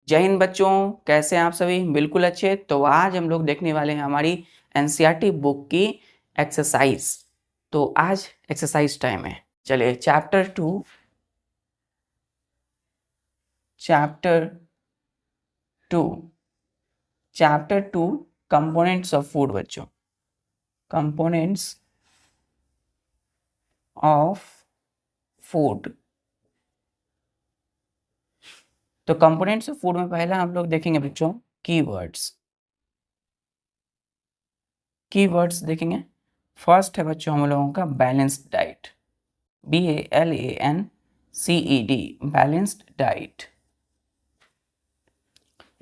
जय हिंद बच्चों, कैसे हैं आप सभी? बिल्कुल अच्छे। तो आज हम लोग देखने वाले हैं हमारी एनसीईआरटी बुक की एक्सरसाइज। तो आज एक्सरसाइज टाइम है। चलिए chapter two components of food बच्चों, कंपोनेंट्स ऑफ फूड। तो कंपोनेंट्स ऑफ फूड में पहला हम लोग देखेंगे बच्चों कीवर्ड्स। कीवर्ड्स देखेंगे। फर्स्ट है बच्चों हम लोगों का balanced diet, BALANCED, balanced diet.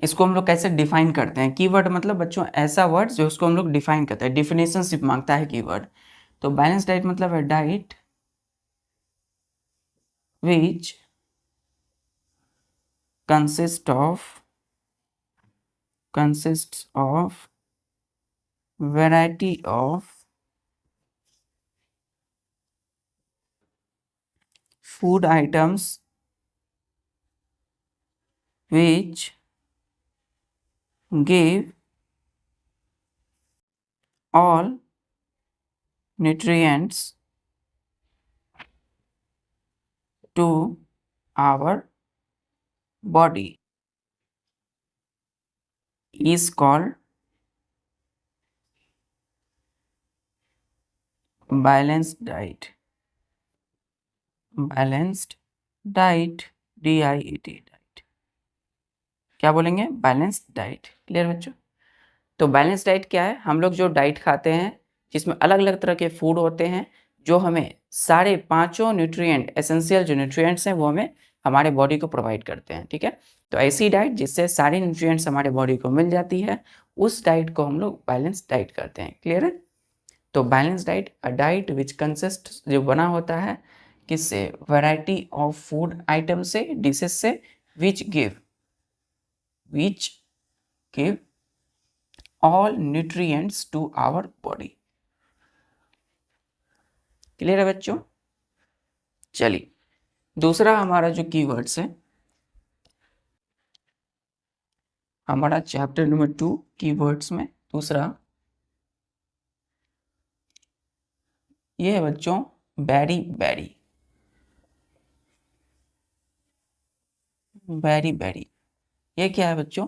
इसको हम लोग कैसे डिफाइन करते हैं? कीवर्ड मतलब बच्चों ऐसा वर्ड जो उसको हम लोग डिफाइन करते हैं, डिफिनेशन सिर्फ मांगता है कीवर्ड। तो बैलेंस डाइट मतलब है diet which consists of variety of food items which give all nutrients to our body is called balanced diet. Balanced diet, DIET diet. क्या बोलेंगे? Balanced diet. क्लियर बच्चों? तो बैलेंस डाइट क्या है? हम लोग जो डाइट खाते हैं जिसमें अलग अलग तरह के फूड होते हैं जो हमें सारे पांचों न्यूट्रिएंट, एसेंशियल जो न्यूट्रिएंट्स हैं वो हमें हमारे बॉडी को प्रोवाइड करते हैं। ठीक है, तो ऐसी डाइट जिससे सारे न्यूट्रिएंट्स हमारे बॉडी को मिल जाती है, उस डाइट को हम लोग बैलेंस डाइट करते हैं। क्लियर है? तो balance diet a diet which consist, जो बना होता है किससे? वैरायटी ऑफ फूड आइटम से, डिशेस से, which give all nutrients to our body. Clear है बच्चों? चलिए दूसरा हमारा जो कीवर्ड्स है, हमारा चैप्टर नंबर 2 कीवर्ड्स में दूसरा ये है बच्चों बैरी बैरी। बैरी बैरी ये क्या है बच्चों?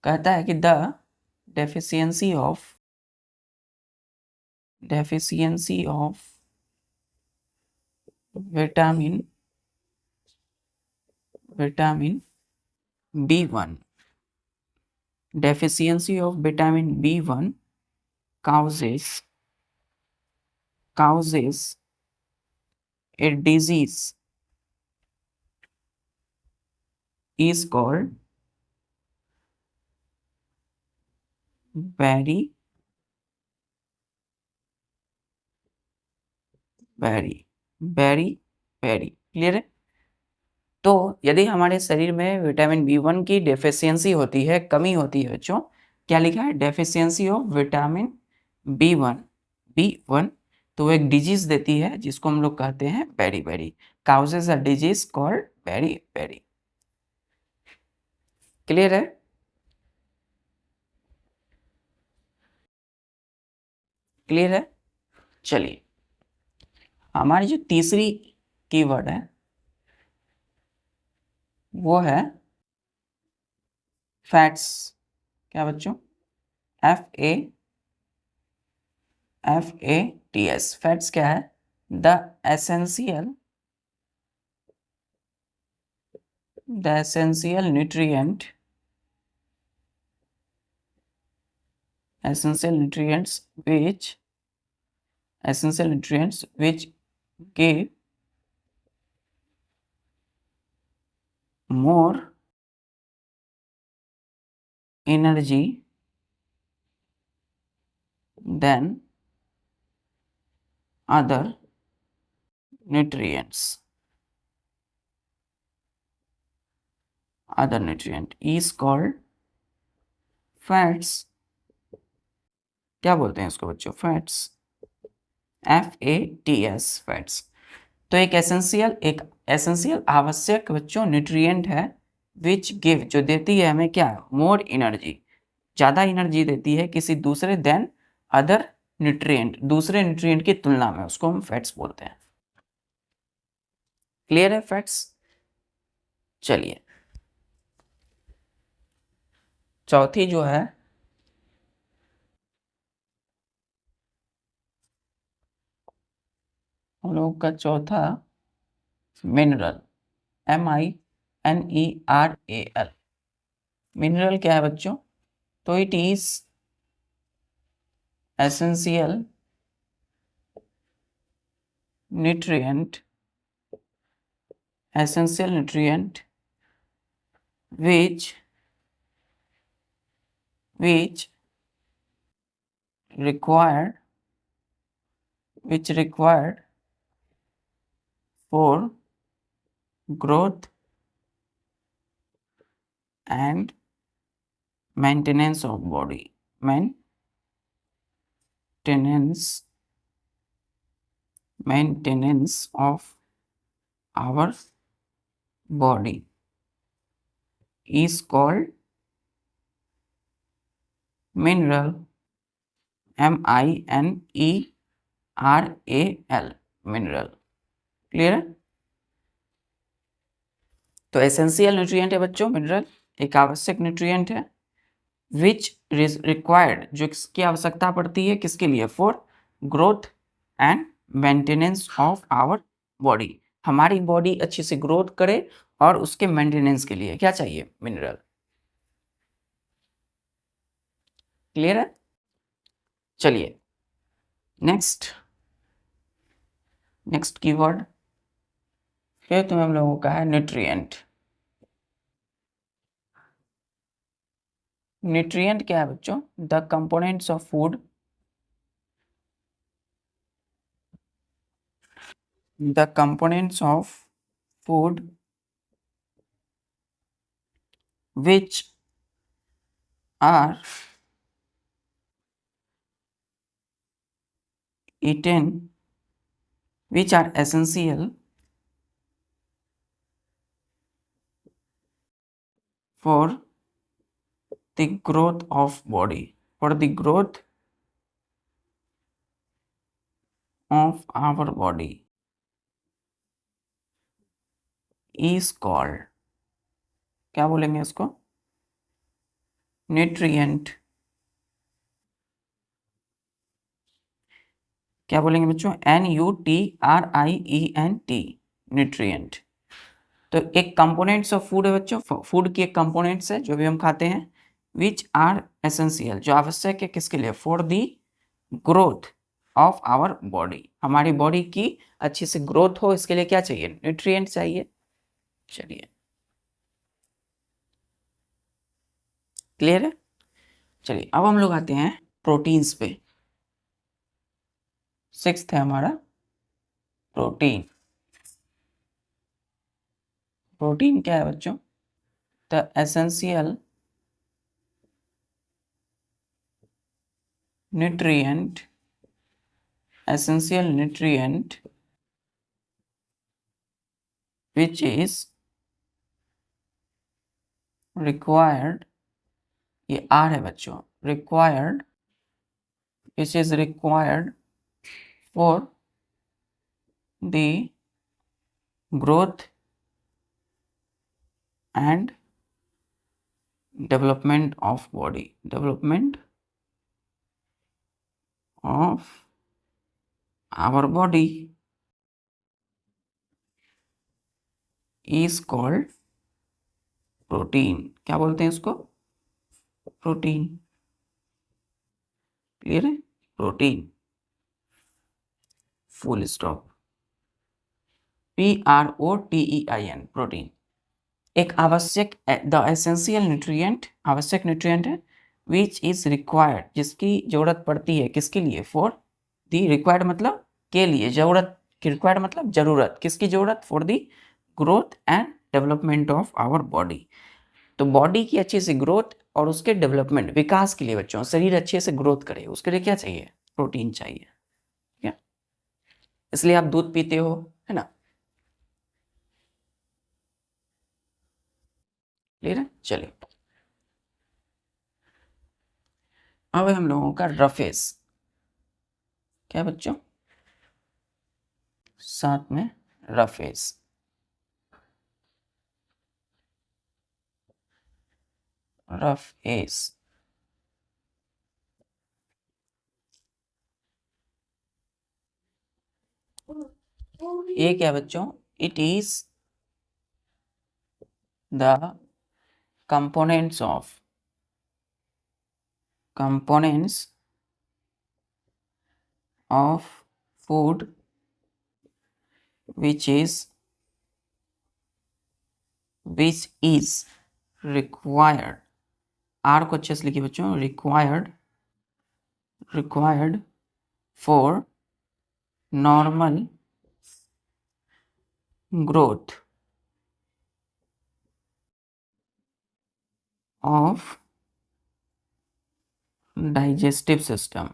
कहता है कि the deficiency of vitamin B1, deficiency of vitamin B1 causes a disease is called very clear है? तो यदि हमारे शरीर में विटामिन B1 की डेफिशिएंसी होती है, कमी होती है बच्चों, क्या लिखा है? डेफिशिएंसी ऑफ विटामिन B1, तो वो एक डिजीज देती है जिसको हम लोग कहते हैं beriberi. Causes a disease called beriberi. Clear है? क्लियर है? चलिए हमारी जो तीसरी कीवर्ड है वो है फैट्स। क्या बच्चों? FATS। फैट्स क्या है? The essential nutrients which give more energy than other nutrients is called fats। क्या बोलते हैं इसको बच्चों? Fats, FATS fats. तो एक एसेंशियल आवश्यक बच्चों न्यूट्रिएंट है विच गिव जो देती है हमें क्या, मोर एनर्जी, ज़्यादा एनर्जी देती है किसी दूसरे देन अदर न्यूट्रिएंट, दूसरे न्यूट्रिएंट की तुलना में, उसको हम फैट्स बोलते हैं। क्लियर है फैट्स? चलिए चौथी जो है हम लोग का चौथा मिनरल, MINERAL। मिनरल क्या है बच्चों? तो it is essential nutrient, essential nutrient which required for growth and maintenance of body, maintenance of our body is called mineral, MINERAL, mineral. Clear है? तो एसेंशियल न्यूट्रिएंट है बच्चों मिनरल, एक आवश्यक न्यूट्रिएंट है, विच रिक्वायर्ड जो इसकी आवश्यकता पड़ती है किसके लिए, for growth and maintenance of our body, हमारी बॉडी अच्छे से ग्रोथ करे और उसके मेंटेनेंस के लिए क्या चाहिए, मिनरल। क्लियर है? चलिए नेक्स्ट कीवर्ड फिर तुम्हें हम लोगों का है न्यूट्रिएंट। न्यूट्रिएंट क्या है बच्चों? The components of food, the components of food which are eaten, which are essential for the growth of body, for the growth of our body is called, क्या बोलेंगे इसको, न्यूट्रिएंट। क्या बोलेंगे बच्चों, NUTRIENT, न्यूट्रिएंट। तो एक कंपोनेंट्स ऑफ फूड है बच्चों, फूड की एक कंपोनेंट्स है जो भी हम खाते हैं, विच आर एसेंशियल जो आवश्यक है किसके लिए, for the growth of our body, हमारी बॉडी की अच्छी से ग्रोथ हो इसके लिए क्या चाहिए, न्यूट्रिएंट चाहिए। चलिए क्लियर है? चलिए अब हम लोग आते हैं प्रोटीन्स पे। सिक्स्थ है हमारा प्रोटीन। प्रोटीन क्या है बच्चों? The essential nutrient, which is required, ये आर है बच्चों, required, which is required for the growth and development of body, development of our body is called protein. क्या बोलते हैं इसको, प्रोटीन। क्लियर है? Protein, full stop, PROTEIN, protein. एक आवश्यक, द एसेंशियल न्यूट्रिएंट, आवश्यक न्यूट्रिएंट है, विच इज रिक्वायर्ड जिसकी जरूरत पड़ती है किसके लिए, फॉर दी, रिक्वायर्ड मतलब के लिए, जरूरत, रिक्वायर्ड मतलब जरूरत, किसकी जरूरत, for the growth and development of our body. तो बॉडी की अच्छे से ग्रोथ और उसके डेवलपमेंट, विकास के लिए बच्चों, शरीर अच्छे से ग्रोथ करे उसके लिए क्या चाहिए, प्रोटीन चाहिए। ठीक है? इसलिए आप दूध पीते हो, है ना? क्लियर है? चलिए अब हम लोगों का रफेज क्या है बच्चों, साथ में रफेज। रफ एज ये क्या बच्चों, it is the components of food which is required, R को अच्छे से लिखिए बच्चों, required for normal growth of digestive system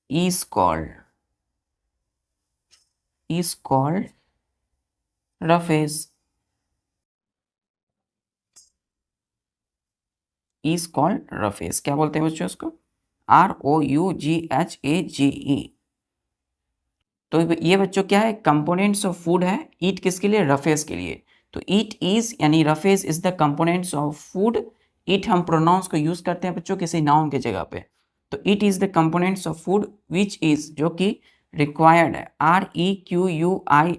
is called roughage, क्या बोलते हैं बच्चों इसको, ROUGHAGE। तो ये बच्चों क्या है, कंपोनेंट्स ऑफ फूड है, ईट किसके लिए, रफेज के लिए। तो ईट इज यानी roughage is the components of food. It हम प्रोनाउंस को यूज करते हैं बच्चों किसी नाउन के जगह पे। तो it is the components of food which is, जो कि रिक्वायर्ड है, REQUIRED,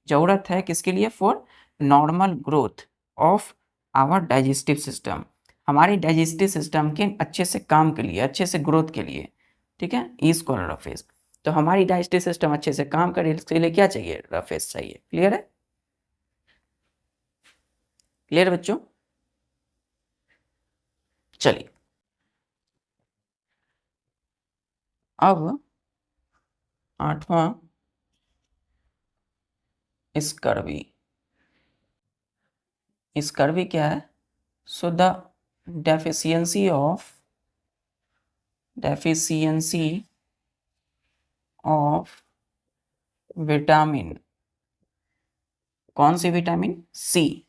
जरूरत है किसके लिए, for normal growth of our digestive system, हमारी डाइजेस्टिव सिस्टम के अच्छे से काम के लिए, अच्छे से ग्रोथ के लिए, ठीक है, इज कॉल्ड रफेज। तो हमारी डाइजेस्टिव सिस्टम अच्छे से काम करे इसके लिए क्या चाहिए, रफेज चाहिए। क्लियर है? क्लियर बच्चों? चलिए अब 8वां स्कर्वी। स्कर्वी क्या है, so the deficiency of vitamin, कौन सी vitamin, C,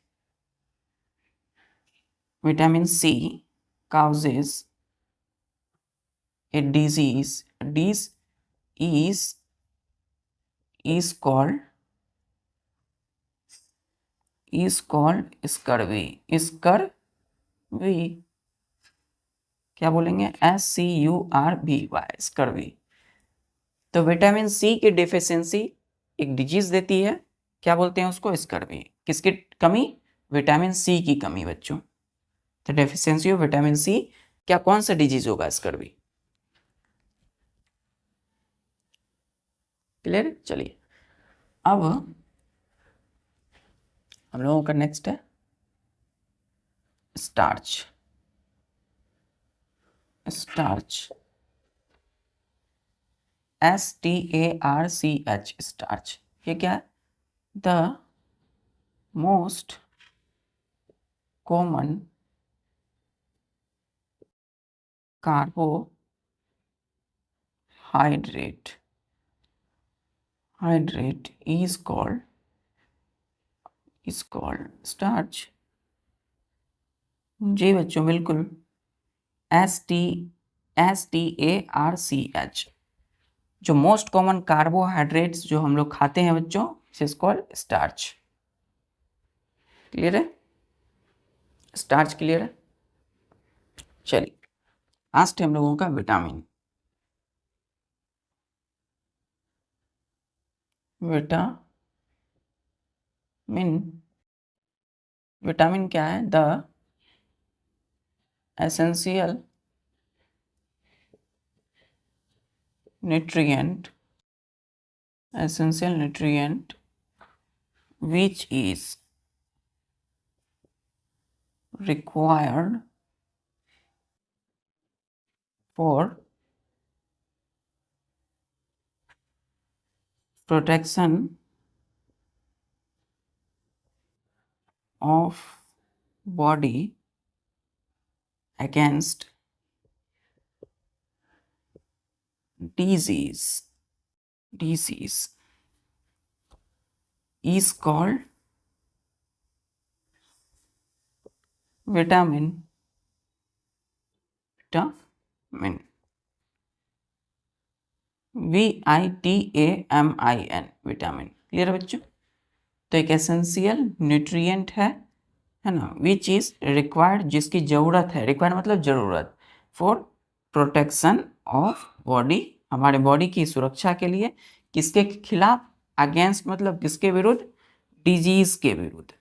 vitamin C causes a disease, this is called scurvy। क्या बोलेंगे, SCURVY, स्कर्वी। तो विटामिन सी की डिफिशियंसी एक डिजीज देती है, क्या बोलते हैं उसको, स्कर्वी। किसकी कमी, विटामिन सी की कमी बच्चों। तो डेफिशिएंसी ऑफ विटामिन सी, क्या कौन सा डिजीज होगा, स्कर्वी। क्लियर? चलिए अब हम लोगों का नेक्स्ट है स्टार्च। STARCH, starch. ये क्या है, the most common carbohydrate is called starch। जी बच्चों बिल्कुल, STARCH, जो मोस्ट कॉमन कार्बोहाइड्रेट्स जो हम लोग खाते हैं बच्चों, इज कॉल्ड स्टार्च। क्लियर है? स्टार्च क्लियर है? चलिए लास्ट है हम लोगों का विटामिन। विटामिन क्या है, the essential nutrient which is required for protection of body against disease। is called vitamin. VITAMIN, vitamin. Clear है बच्चों? तो एक एसेंशियल न्यूट्रिएंट है ना, विच इज रिक्वायर्ड, जिसकी जरूरत है, रिक्वायर्ड मतलब जरूरत, फॉर प्रोटेक्शन ऑफ बॉडी, हमारे बॉडी की सुरक्षा के लिए, किसके खिलाफ, अगेंस्ट मतलब किसके विरुद्ध, डिजीज के विरुद्ध,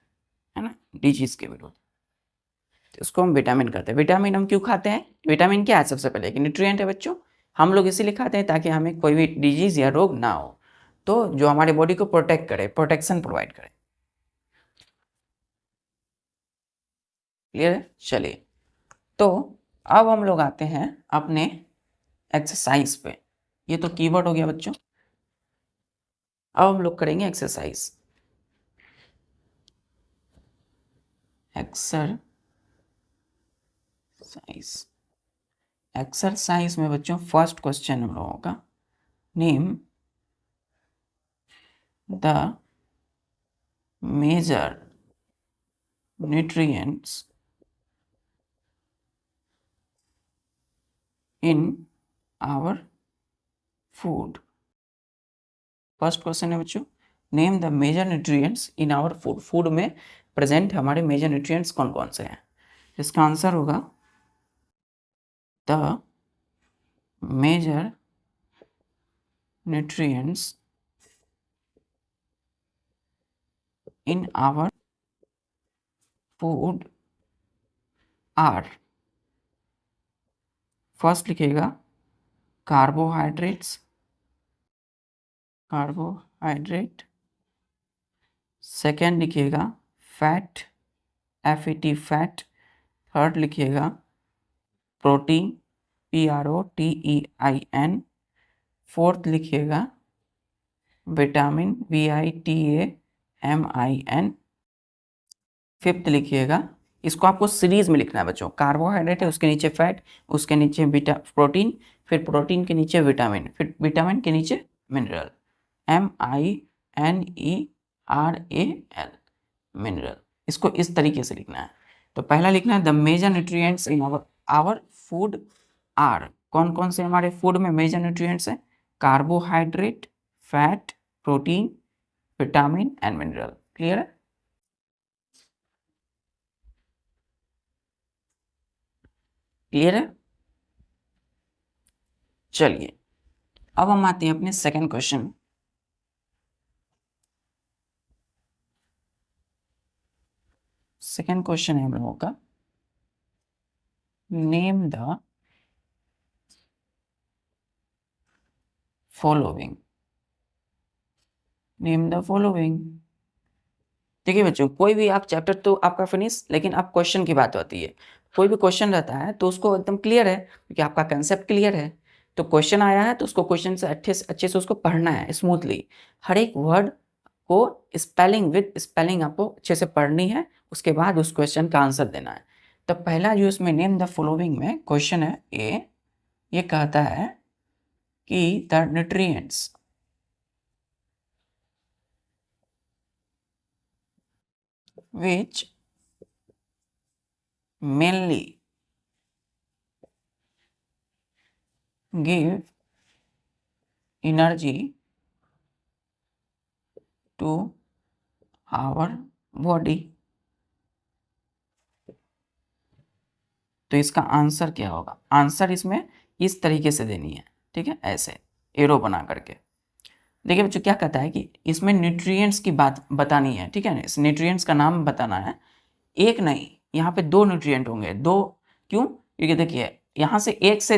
है ना, डिजीज के विरुद्ध। तो इसको हम विटामिन कहते हैं। विटामिन हम क्यों खाते हैं? विटामिन क्या है? सबसे पहले एक न्यूट्रिएंट है बच्चों, हम लोग इसीलिए खाते हैं ताकि हमें कोई भी डिजीज या रोग ना हो, तो जो हमारे बॉडी को प्रोटेक्ट करे, प्रोटेक्शन प्रोवाइड करे। क्लियर है? चलिए, तो अब हम लोग आते हैं अपने एक्सरसाइज पे। ये तो कीवर्ड हो गया बच्चों। अब हम लोग करेंगे एक्सरसाइज। एक्सरसाइज में बच्चों फर्स्ट क्वेश्चन हम लोगों का, name the major nutrients in our food। First question है बच्चों, name the major nutrients in our food. Food में प्रेजेंट हमारे मेजर न्यूट्रिएंट्स कौन कौन से हैं? इसका आंसर होगा the major nutrients in our food are, first लिखिएगा कार्बोहाइड्रेट्स, कार्बोहाइड्रेट। सेकेंड लिखिएगा फैट, FAT फैट। थर्ड लिखिएगा प्रोटीन, PROTEIN। फोर्थ लिखिएगा विटामिन, VITAMIN। फिफ्थ लिखिएगा, इसको आपको सीरीज में लिखना है बच्चों, कार्बोहाइड्रेट है उसके नीचे फैट, उसके नीचे प्रोटीन, फिर प्रोटीन के नीचे विटामिन, फिर विटामिन के नीचे मिनरल, MINERAL, मिनरल। इसको इस तरीके से लिखना है। तो पहला लिखना है the major nutrients in our food are. कौन कौन से हमारे फूड में मेजर न्यूट्रिएंट्स हैं? Carbohydrate, fat, protein, vitamin and mineral. Clear है? क्लियर है? चलिए, अब हम आते हैं अपने सेकंड क्वेश्चन। सेकंड क्वेश्चन है हम लोगों का, name the following. Name the following. देखिए बच्चों, कोई भी आप चैप्टर तो आपका फिनिश, लेकिन अब क्वेश्चन की बात होती है। कोई भी क्वेश्चन रहता है तो उसको एकदम क्लियर है, क्योंकि आपका कंसेप्ट क्लियर है। तो क्वेश्चन आया है तो उसको क्वेश्चन से अच्छे से उसको पढ़ना है स्मूथली। हर एक वर्ड को स्पेलिंग विद स्पेलिंग आपको अच्छे से पढ़नी है, उसके बाद उस क्वेश्चन का आंसर देना है। तो पहला जो इसमें नेम द फॉलोइंग में क्वेश्चन है ए, ये कहता है कि the nutrients which mainly give energy to our body। तो इसका आंसर क्या होगा? आंसर इसमें इस तरीके से देनी है, ठीक है, ऐसे एरो बना करके। देखिए बच्चों, क्या कहता है कि इसमें न्यूट्रिएंट्स की बात बतानी है, ठीक है ना, इस न्यूट्रिएंट्स का नाम बताना है। एक नहीं, यहाँ पे दो न्यूट्रिएंट होंगे। दो क्यों? क्योंकि देखिए यहाँ से एक से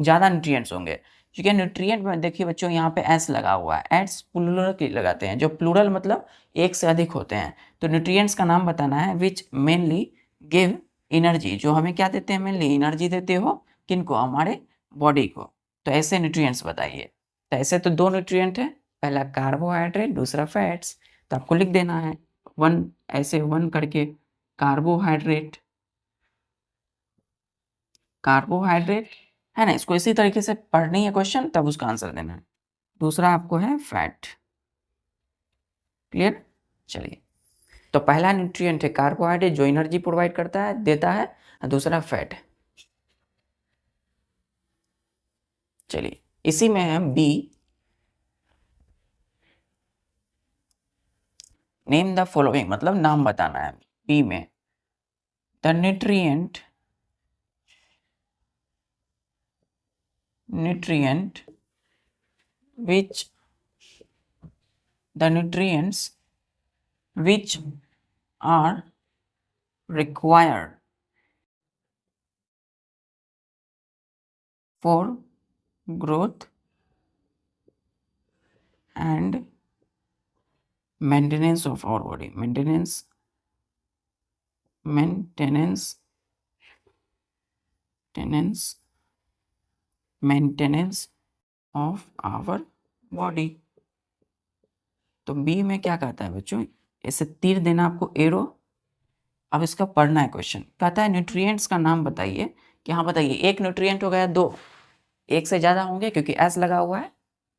ज़्यादा न्यूट्रिएंट्स होंगे। क्योंकि न्यूट्रिएंट में देखिए बच्चों, यहाँ पे एस लगा हुआ है, एड्स प्लूरल की लगाते हैं, जो प्लूरल मतलब एक से अधिक होते हैं। तो न्यूट्रिएंट्स का नाम बताना है विच मेनली गिव एनर्जी, जो हमें क्या देते हैं? मेनली एनर्जी देते हो। किनको? हमारे बॉडी को। तो ऐसे न्यूट्रिएंट्स बताइए। तो ऐसे तो दो न्यूट्रिएंट है, पहला कार्बोहाइड्रेट, दूसरा फैट्स। तो आपको लिख देना है वन, ऐसे वन करके, कार्बोहाइड्रेट, कार्बोहाइड्रेट, है ना। इसको इसी तरीके से पढ़नी है क्वेश्चन, तब उसका आंसर देना है। दूसरा आपको है फैट, क्लियर। चलिए, तो पहला न्यूट्रिएंट है कार्बोहाइड्रेट जो एनर्जी प्रोवाइड करता है, देता है, और दूसरा फैट। चलिए, इसी में है बी, नेम द फॉलोइंग, मतलब नाम बताना है। बी में the nutrient which the nutrients which are required for growth and maintenance of our body, maintenance of our body। तो बी में क्या कहता है बच्चों, ऐसे तीर देना आपको, एरो। अब इसका पढ़ना है क्वेश्चन, कहता है न्यूट्रिएंट्स का नाम बताइए। कि हाँ बताइए, एक न्यूट्रिएंट हो गया, दो, एक से ज़्यादा होंगे क्योंकि एस लगा हुआ है।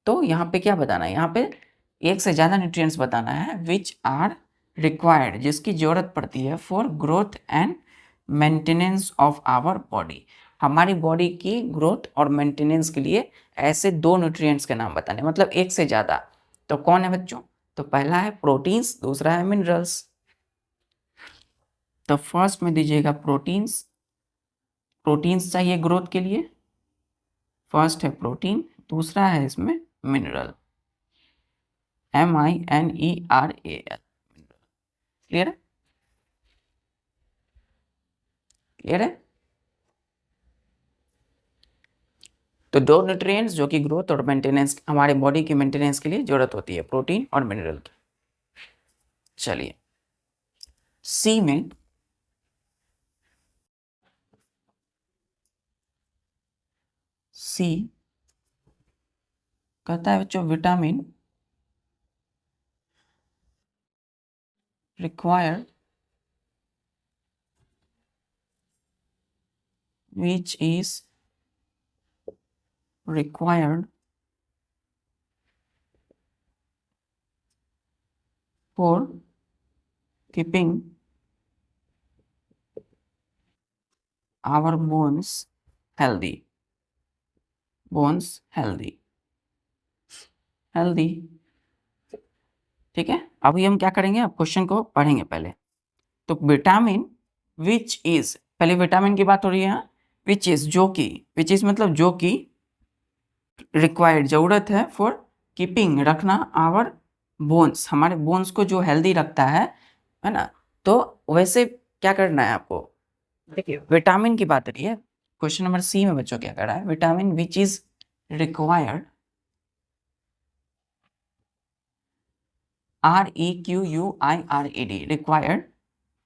तो यहाँ पे क्या बताना है, यहाँ पे एक से ज़्यादा न्यूट्रिएंट्स बताना है विच आर रिक्वायर्ड, जिसकी ज़रूरत पड़ती है for growth and maintenance of our body, हमारी बॉडी की ग्रोथ और मेंटेनेंस के लिए ऐसे दो न्यूट्रिएंट्स के नाम बताने, मतलब एक से ज़्यादा। तो कौन है बच्चों, तो पहला है प्रोटीन्स, दूसरा है मिनरल्स। तो फर्स्ट में दीजिएगा प्रोटीन्स, प्रोटीन्स चाहिए ग्रोथ के लिए, फर्स्ट है प्रोटीन, दूसरा है इसमें मिनरल, MINERAL। क्लियर है, क्लियर है। तो दो न्यूट्रिएंट्स जो कि ग्रोथ और मेंटेनेंस, हमारे बॉडी की मेंटेनेंस के लिए जरूरत होती है, प्रोटीन और मिनरल की। चलिए, सी में सी कहता है बच्चों vitamin required which is required for keeping our bones healthy, bones healthy। ठीक है, अभी हम क्या करेंगे, अब क्वेश्चन को पढ़ेंगे पहले। तो विटामिन विच इज, पहले विटामिन की बात हो रही है यहाँ, विच इज जो कि, विच इज मतलब जो कि, रिक्वायर्ड जरूरत है, फॉर कीपिंग रखना, आवर बोन्स हमारे बोन्स को जो हेल्दी रखता है ना। तो वैसे क्या करना है आपको, देखिए विटामिन की बात हो रही है, क्वेश्चन नंबर सी में बच्चों क्या कर रहा है, vitamin which is required, REQUIRED, required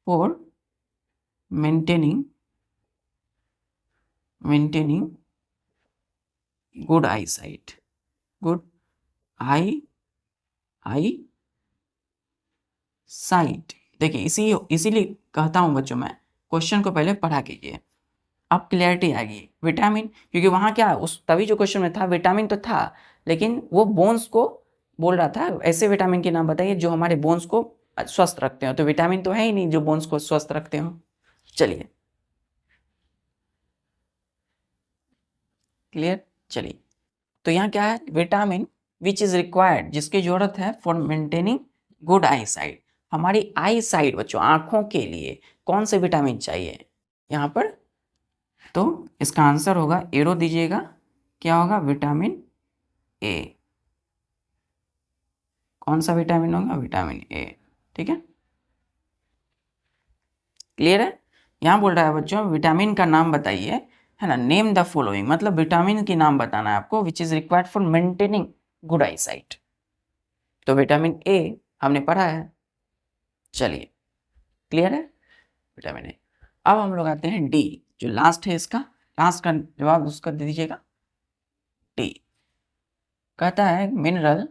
for maintaining good eyesight, good eyesight। देखिए इसीलिए कहता हूं बच्चों, मैं क्वेश्चन को पहले पढ़ा कीजिए, अब क्लियरिटी आएगी। विटामिन, क्योंकि वहां क्या उस तभी जो क्वेश्चन में था विटामिन तो था, लेकिन वो बोन्स को बोल रहा था, ऐसे विटामिन के नाम बताइए जो हमारे बोन्स को स्वस्थ रखते हो। तो विटामिन तो है ही नहीं जो बोन्स को स्वस्थ रखते हो। चलिए, क्लियर। चलिए, तो यहाँ क्या है, विटामिन विच इज रिक्वायर्ड, जिसकी जरूरत है for maintaining good I site, हमारी आई साइट बच्चों आंखों के लिए कौन से विटामिन चाहिए यहाँ पर। तो इसका आंसर होगा, एरो दीजिएगा, क्या होगा, विटामिन ए। कौन सा विटामिन होगा, विटामिन ए। ठीक है, क्लियर है। यहाँ बोल रहा है बच्चों विटामिन का नाम बताइए, है ना, नेम द फॉलोइंग, मतलब विटामिन की नाम बताना है आपको, which is required for maintaining good I site. तो विटामिन ए हमने पढ़ा है। चलिए, क्लियर है, विटामिन ए। अब हम लोग आते हैं डी, जो लास्ट है, इसका लास्ट का जवाब उसका दे दीजिएगा, डी। कहता है mineral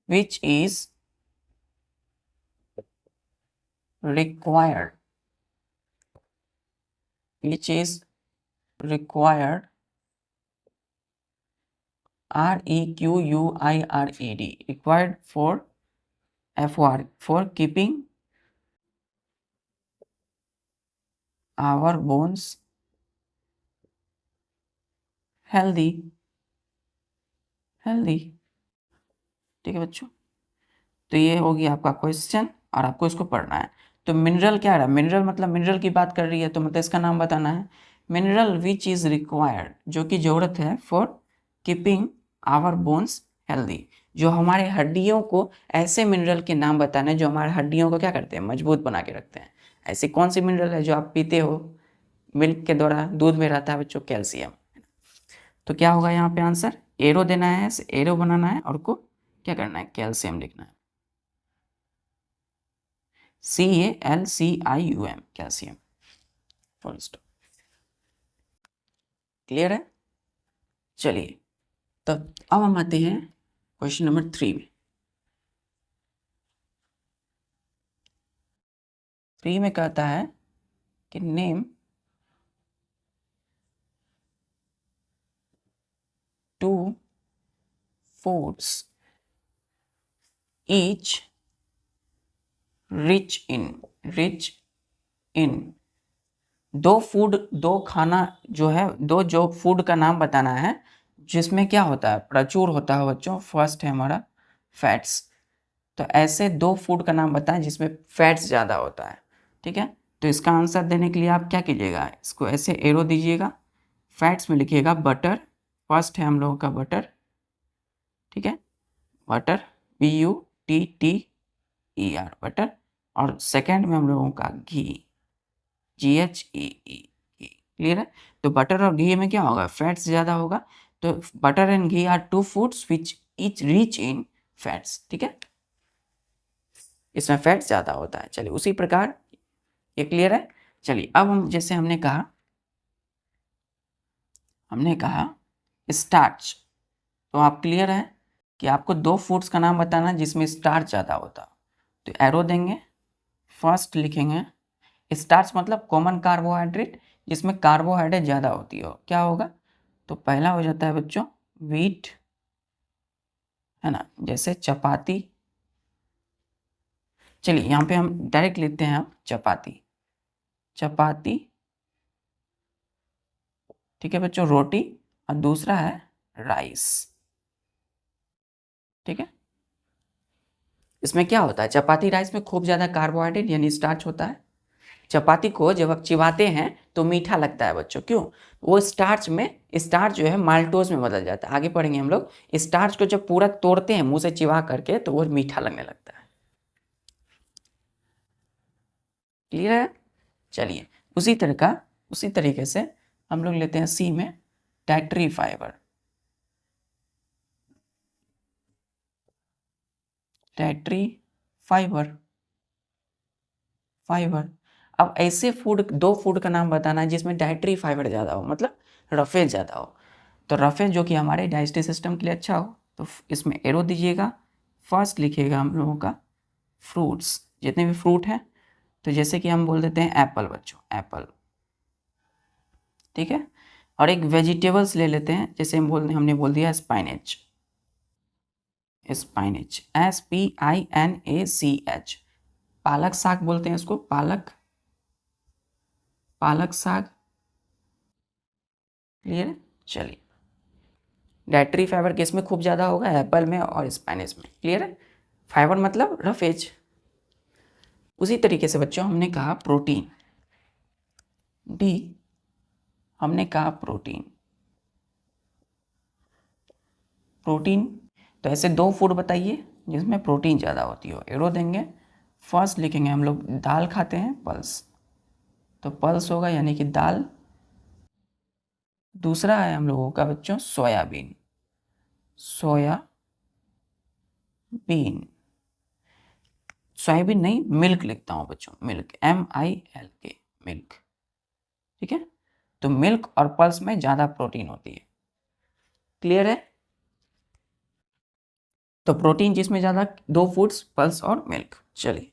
which is required, which is required REQUIRED, required for FOR, for keeping our bones healthy, ठीक है बच्चों। तो ये होगी आपका क्वेश्चन और आपको इसको पढ़ना है। तो मिनरल क्या है, मिनरल मतलब मिनरल की बात कर रही है, तो मतलब इसका नाम बताना है। मिनरल विच इज रिक्वायर्ड, जो कि जरूरत है, for keeping our bones healthy, जो हमारे हड्डियों को, ऐसे मिनरल के नाम बताना है जो हमारे हड्डियों को क्या करते हैं, मजबूत बना के रखते हैं। ऐसी कौन सी मिनरल है जो आप पीते हो मिल्क के द्वारा, दूध में रहता है बच्चों, कैल्शियम। तो क्या होगा यहाँ पे आंसर, एरो देना है, एरो बनाना है और को क्या करना है, कैल्शियम लिखना है, CALCIUM, calcium, full stop. Clear है। चलिए तब अब हम आते हैं क्वेश्चन नंबर 3 में। 3 में कहता है कि name two foods each rich in, दो खाना जो है, जो फूड का नाम बताना है जिसमें क्या होता है, प्रचुर होता है बच्चों। फर्स्ट है हमारा फैट्स, तो ऐसे 2 फूड का नाम बताएं जिसमें फैट्स ज़्यादा होता है, ठीक है। तो इसका आंसर देने के लिए आप क्या कीजिएगा, इसको ऐसे एरो दीजिएगा, फैट्स में लिखिएगा बटर, फर्स्ट है हम लोगों का बटर, ठीक है, बटर, BUTTER, बटर, और सेकेंड में हम लोगों का घी, GHEE, क्लियर है। तो बटर और घी में क्या होगा, फैट्स ज़्यादा होगा, तो butter and ghee are 2 foods which each rich in fats, ठीक है, इसमें फैट्स ज़्यादा होता है। चलिए उसी प्रकार ये क्लियर है। चलिए अब हम, जैसे हमने कहा स्टार्च, तो आप क्लियर है कि आपको 2 फूड्स का नाम बताना जिसमें स्टार्च ज़्यादा होता, तो एरो देंगे, फर्स्ट लिखेंगे स्टार्च मतलब कॉमन कार्बोहाइड्रेट, जिसमें कार्बोहाइड्रेट ज़्यादा होती हो, क्या होगा, तो पहला हो जाता है बच्चों व्हीट, है ना, जैसे चपाती। चलिए यहाँ पे हम डायरेक्ट लेते हैं, चपाती, ठीक है बच्चों, रोटी, और दूसरा है राइस, ठीक है। इसमें क्या होता है, चपाती राइस में खूब ज़्यादा कार्बोहाइड्रेट यानी स्टार्च होता है। चपाती को जब आप चिबाते हैं तो मीठा लगता है बच्चों, क्यों, वो स्टार्च जो है माल्टोज में बदल जाता है। आगे पढ़ेंगे हम लोग, स्टार्च को जब पूरा तोड़ते हैं मुंह से चिबा करके तो वो मीठा लगने लगता है। क्लियर है। चलिए उसी तरीके से हम लोग लेते हैं सी में डाइटरी फाइबर, फाइबर। अब ऐसे 2 फूड का नाम बताना है जिसमें डाइटरी फाइबर ज़्यादा हो, मतलब रफेज ज़्यादा हो। तो रफेज जो कि हमारे डाइजेस्टिव सिस्टम के लिए अच्छा हो, तो इसमें एरो दीजिएगा, फर्स्ट लिखिएगा हम लोगों का फ्रूट्स, जितने भी फ्रूट हैं, तो जैसे कि हम बोल देते हैं एप्पल बच्चों, एप्पल, ठीक है। और एक वेजिटेबल्स ले लेते हैं, जैसे हमने बोल दिया स्पाइनेच, SPINACH, पालक साग बोलते हैं इसको, पालक साग, क्लियर है। चलिए डाइटरी फाइबर किस में खूब ज़्यादा होगा, एप्पल में और स्पाइनेच में, क्लियर है। फाइबर मतलब रफेज। उसी तरीके से बच्चों हमने कहा प्रोटीन, डी, हमने कहा प्रोटीन, तो ऐसे 2 फूड बताइए जिसमें प्रोटीन ज़्यादा होती हो, एरो देंगे, फर्स्ट लिखेंगे हम लोग दाल खाते हैं, पल्स, तो पल्स होगा यानी कि दाल। दूसरा है हम लोगों का बच्चों सोयाबीन, सोयाबीन नहीं, मिल्क लिखता हूँ बच्चों, मिल्क, MILK, मिल्क, ठीक है। तो मिल्क और पल्स में ज़्यादा प्रोटीन होती है, क्लियर है। तो प्रोटीन जिसमें ज़्यादा 2 फूड्स, पल्स और मिल्क। चलिए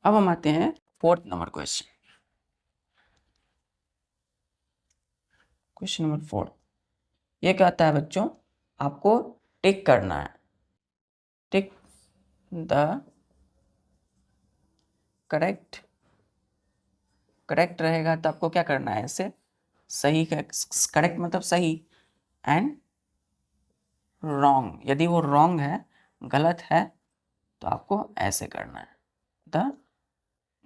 अब हम आते हैं 4th number question. Question number 4 ये कहता है बच्चों, आपको टिक करना है, टिक द करेक्ट रहेगा तो आपको क्या करना है, ऐसे सही, करेक्ट मतलब सही, एंड रॉन्ग, यदि वो रॉन्ग है, गलत है, तो आपको ऐसे करना है, द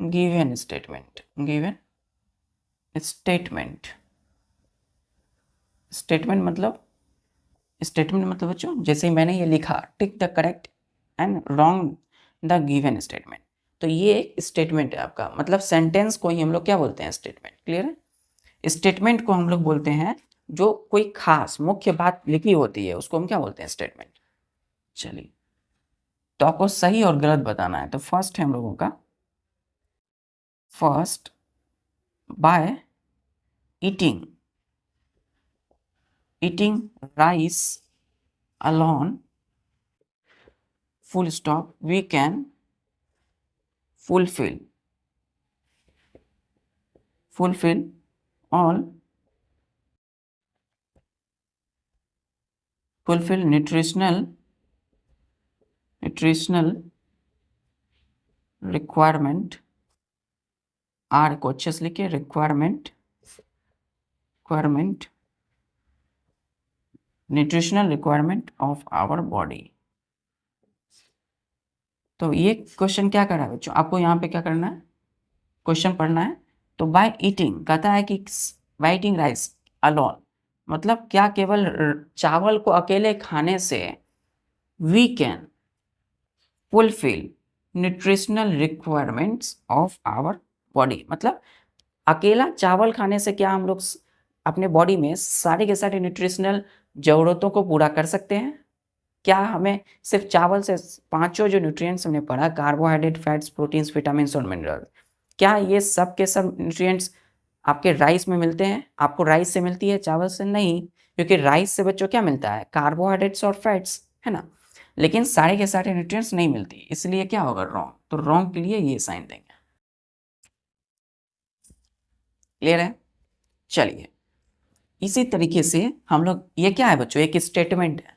गिवन स्टेटमेंट, स्टेटमेंट मतलब बच्चों, जैसे ही मैंने ये लिखा, tick the correct and wrong the given statement, तो ये एक स्टेटमेंट है आपका, मतलब सेंटेंस को ही हम लोग क्या बोलते हैं, स्टेटमेंट। क्लियर है? स्टेटमेंट को हम लोग बोलते हैं जो कोई खास मुख्य बात लिखी होती है, उसको हम क्या बोलते हैं, स्टेटमेंट। चलिए, तो आपको सही और गलत बताना है। तो फर्स्ट है हम लोगों का, first by eating rice alone, full stop, we can fulfill all nutritional requirement, R को अच्छे से लिखिए, requirement nutritional requirement of our body। तो ये क्वेश्चन क्या कर रहा है बच्चों, आपको यहाँ पे क्या करना है, क्वेश्चन पढ़ना है। तो बाय ईटिंग कहता है कि बाय ईटिंग राइस अलोन, मतलब क्या केवल चावल को अकेले खाने से we can fulfil nutritional requirements of our body, मतलब अकेला चावल खाने से क्या हम लोग अपने बॉडी में सारे के सारे न्यूट्रिशनल ज़रूरतों को पूरा कर सकते हैं? क्या हमें सिर्फ चावल से पांचों जो न्यूट्रिएंट्स हमने पढ़ा, कार्बोहाइड्रेट, फैट्स, प्रोटीन्स, विटामिन और मिनरल, क्या ये सब के सब न्यूट्रिएंट्स आपके राइस में मिलते हैं? आपको राइस से मिलती है, चावल से नहीं, क्योंकि राइस से बच्चों क्या मिलता है, कार्बोहाइड्रेट्स और फैट्स, है ना, लेकिन सारे के सारे न्यूट्रिएंट्स नहीं मिलती, इसलिए क्या होगा, रॉन्ग। तो रॉन्ग के लिए ये साइन देंगे। क्लियर है? चलिए, इसी तरीके से हम लोग, ये क्या है बच्चों, एक स्टेटमेंट है।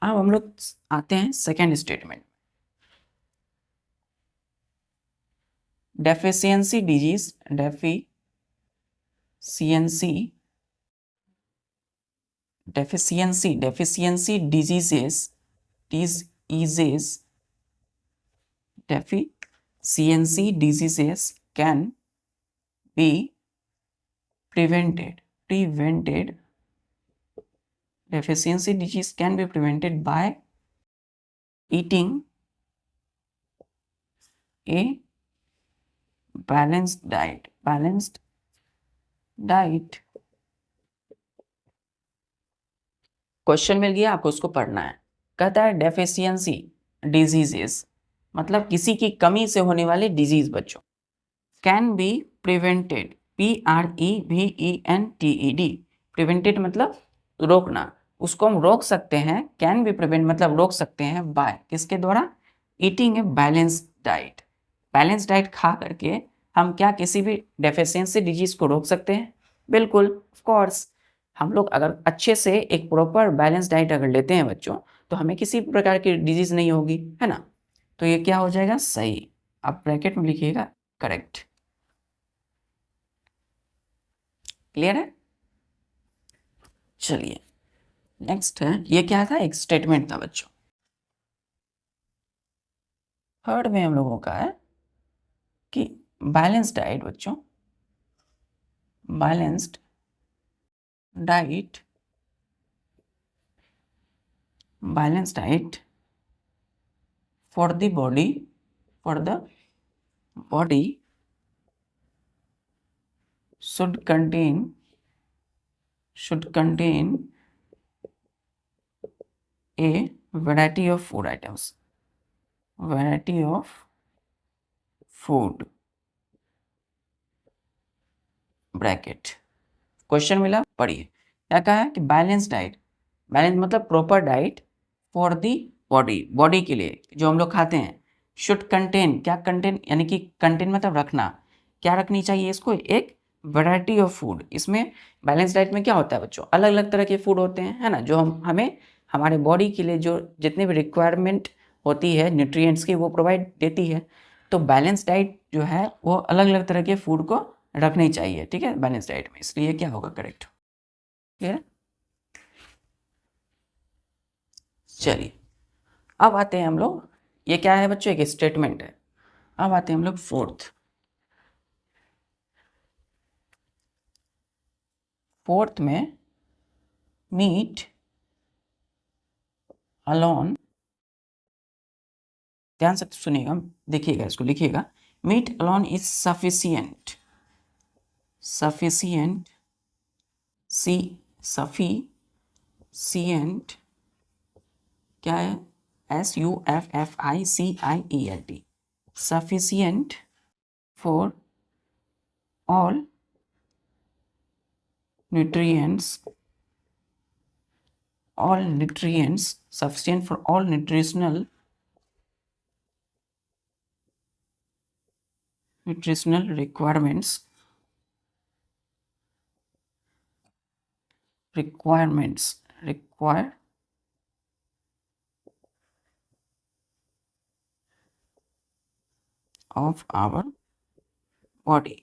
अब हम लोग आते हैं second statement, deficiency disease, deficiency diseases can be prevented. Deficiency disease can be prevented by eating a balanced diet. Question मिल गया, आपको उसको पढ़ना है। कहता है डेफिशिएंसी डिजीजेस, मतलब किसी की कमी से होने वाले डिजीज बच्चों, can be prevented, PREVENTED, prevented मतलब रोकना, उसको हम रोक सकते हैं, कैन बी प्रिवेंट मतलब रोक सकते हैं, बाय किसके द्वारा, eating a balanced diet. Balance diet खा करके हम क्या किसी भी डेफिशिएंसी डिजीज को रोक सकते हैं? बिल्कुल, ऑफ कोर्स। हम लोग अगर अच्छे से एक प्रॉपर बैलेंस डाइट अगर लेते हैं बच्चों, तो हमें किसी प्रकार की डिजीज नहीं होगी, है ना। तो ये क्या हो जाएगा, सही। आप ब्रैकेट में लिखिएगा करेक्ट। क्लियर है? चलिए, नेक्स्ट है, ये क्या था, एक स्टेटमेंट था बच्चों। थर्ड में हम लोगों का है कि बैलेंस डाइट बच्चों, balanced diet for the body should contain a variety of food items, bracket. Question मिला, पढ़िए क्या कहा है कि बैलेंस डाइट, बैलेंस मतलब proper diet for the body के लिए जो हम लोग खाते हैं, शुड कंटेन, क्या कंटेन, यानी कि कंटेन मतलब रखना, क्या रखनी चाहिए इसको, एक वैरायटी ऑफ फूड। इसमें बैलेंस डाइट में क्या होता है बच्चों, अलग अलग तरह के फूड होते हैं, है ना, जो हमें हमारे बॉडी के लिए जो जितने भी रिक्वायरमेंट होती है न्यूट्रिएंट्स की वो प्रोवाइड देती है। तो बैलेंस डाइट जो है वो अलग अलग तरह के फूड को रखनी चाहिए, ठीक है, बैलेंस डाइट में, इसलिए क्या होगा करेक्ट। क्लियर। चलिए अब आते हैं हम लोग, ये क्या है बच्चों, एक स्टेटमेंट है। अब आते हैं हम लोग फोर्थ में मीट अलोन, ध्यान से सुनिएगा, देखिएगा, इसको लिखिएगा, meat alone is sufficient, sufficient, sufficient क्या है, SUFFICIENT, sufficient for all nutrients, sufficient for all nutritional requirements of our body।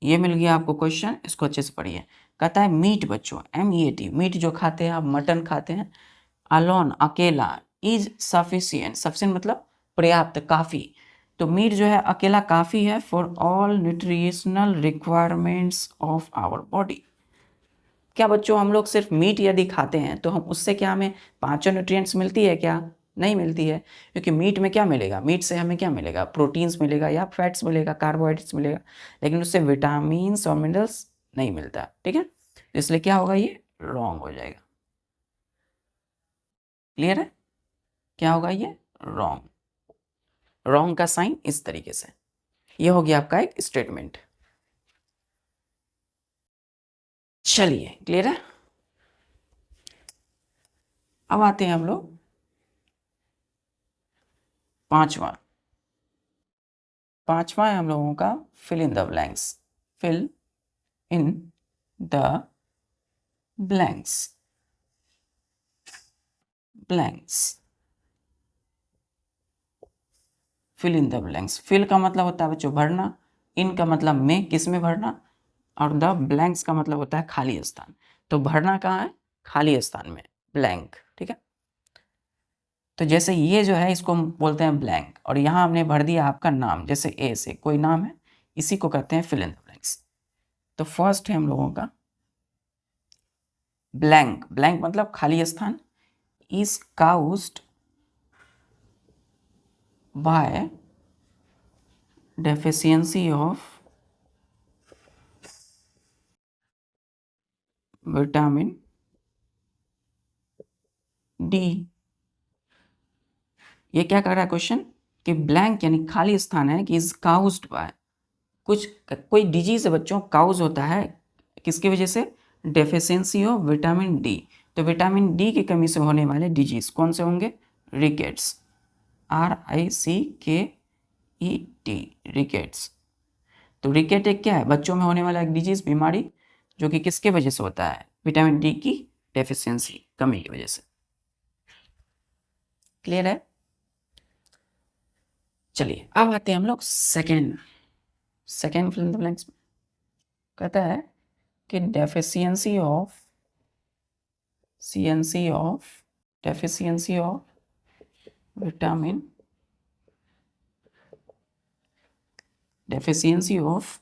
ये मिल गया आपको क्वेश्चन, इसको अच्छे से पढ़िए। कहता है मीट बच्चों, MEAT, मीट जो खाते हैं आप, मटन खाते हैं, अलोन अकेला, इज सफिशिएंट, सफिशिएंट मतलब पर्याप्त, काफ़ी। तो मीट जो है अकेला काफ़ी है for all nutritional requirements of our body. क्या बच्चों हम लोग सिर्फ मीट यदि खाते हैं तो हम उससे क्या हमें पांचों न्यूट्रिएंट्स मिलती है क्या, नहीं मिलती है, क्योंकि मीट में क्या मिलेगा, मीट से हमें क्या मिलेगा, प्रोटीन्स मिलेगा या फैट्स मिलेगा, कार्बोहाइड्रेट्स मिलेगा, लेकिन उससे विटामिन्स और मिनरल्स नहीं मिलता, ठीक है, इसलिए क्या होगा, ये रॉन्ग हो जाएगा। क्लियर है, क्या होगा, ये रॉन्ग, रॉन्ग का साइन इस तरीके से, ये हो गया आपका एक स्टेटमेंट। चलिए क्लियर है। अब आते हैं हम लोग पांचवा है हम लोगों का fill in the blanks, fill in the blanks, fill in the blanks. Fill का मतलब होता है बच्चों भरना, इन का मतलब में, किस में भरना, और द ब्लैंक्स का मतलब होता है खाली स्थान। तो भरना कहाँ है, खाली स्थान में, ब्लैंक, ठीक है। तो जैसे ये जो है इसको हम बोलते हैं ब्लैंक, और यहाँ हमने भर दिया आपका नाम, जैसे ए से कोई नाम है, इसी को कहते हैं फिल इन द ब्लैंक्स। तो फर्स्ट है हम लोगों का ब्लैंक, ब्लैंक मतलब खाली स्थान, is caused bye deficiency of vitamin D. ये क्या कर रहा है क्वेश्चन, कि ब्लैंक यानी खाली स्थान है, कि इज काउज्ड बाय, कोई डिजीज है बच्चों, काउज होता है किसकी वजह से, डेफिशिएंसी ऑफ विटामिन डी। तो विटामिन डी की कमी से होने वाले डिजीज कौन से होंगे, रिकेट्स, RICKET, रिकेट्स। तो रिकेट एक क्या है, बच्चों में होने वाला एक डिजीज, बीमारी, जो कि किसके वजह से होता है, विटामिन डी की डेफिशिएंसी, कमी की वजह से। क्लियर है। चलिए अब आते हैं हम लोग second fill in the blanks में। कहता है कि deficiency of vitamin, deficiency of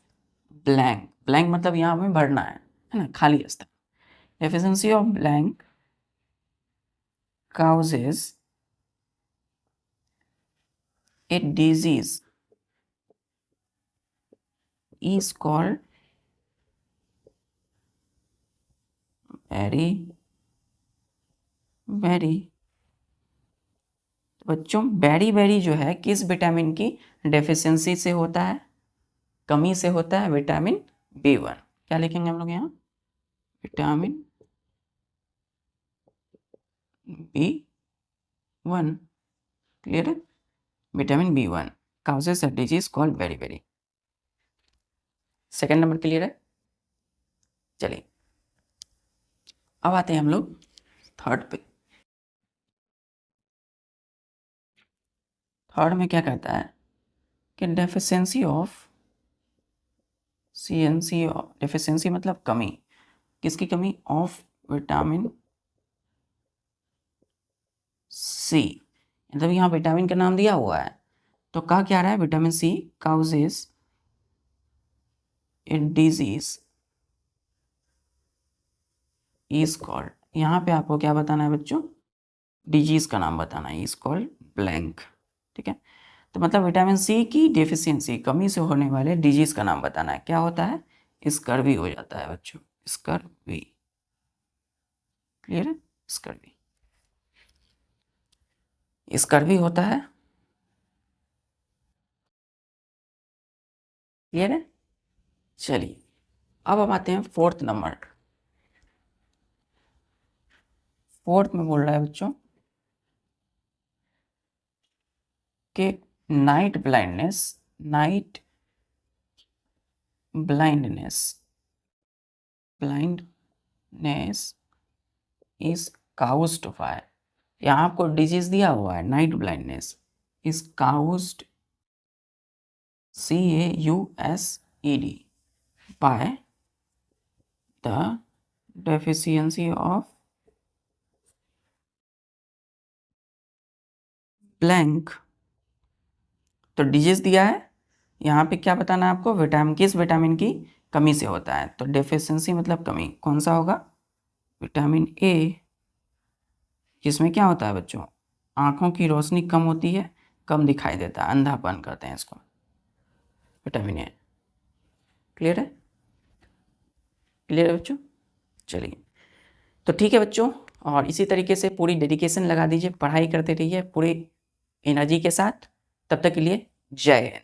blank, blank मतलब यहाँ हमें भरना है ना, खाली स्थान। Deficiency of blank causes a disease is called beri. बच्चों बेरी जो है किस विटामिन की डेफिशिएंसी से होता है, कमी से होता है, विटामिन B1। क्या लिखेंगे हम लोग यहाँ, विटामिन B1। क्लियर है, vitamin B1 causes a disease called beri. Second number clear है। चलिए अब आते हैं हम लोग थर्ड पे। थर्ड में क्या कहता है कि डेफिशिएंसी ऑफ CNC, डेफिशिएंसी मतलब कमी, किसकी कमी, ऑफ विटामिन सी। मतलब यहाँ विटामिन का नाम दिया हुआ है तो कहा क्या रहा है, vitamin C causes a disease is called, यहाँ पे आपको क्या बताना है बच्चों, डिजीज का नाम बताना है, इज कॉल्ड ब्लैंक। ठीक है, तो मतलब विटामिन सी की डेफिशिएंसी, कमी से होने वाले डिजीज का नाम बताना है, क्या होता है, स्कर्वी हो जाता है बच्चों, स्कर्वी। क्लियर है, स्कर्वी, स्कर्वी होता है। क्लियर है। चलिए अब हम आते हैं फोर्थ नंबर। फोर्थ में बोल रहा है बच्चों कि night blindness, night blindness, blindness is caused bye, यहाँ आपको डिजीज दिया हुआ है night blindness is caused, CAUSED, by the deficiency of blank। तो डिजीज दिया है, यहाँ पे क्या बताना है आपको, विटामिन, किस विटामिन की कमी से होता है, तो डेफिशिएंसी मतलब कमी, कौन सा होगा, विटामिन ए, जिसमें क्या होता है बच्चों, आंखों की रोशनी कम होती है, कम दिखाई देता है, अंधापन कहते हैं इसको, विटामिन ए। क्लियर है, क्लियर है बच्चों। चलिए तो ठीक है बच्चों, और इसी तरीके से पूरी डेडिकेशन लगा दीजिए, पढ़ाई करते रहिए पूरी एनर्जी के साथ। तब तक के लिए जय हिंद।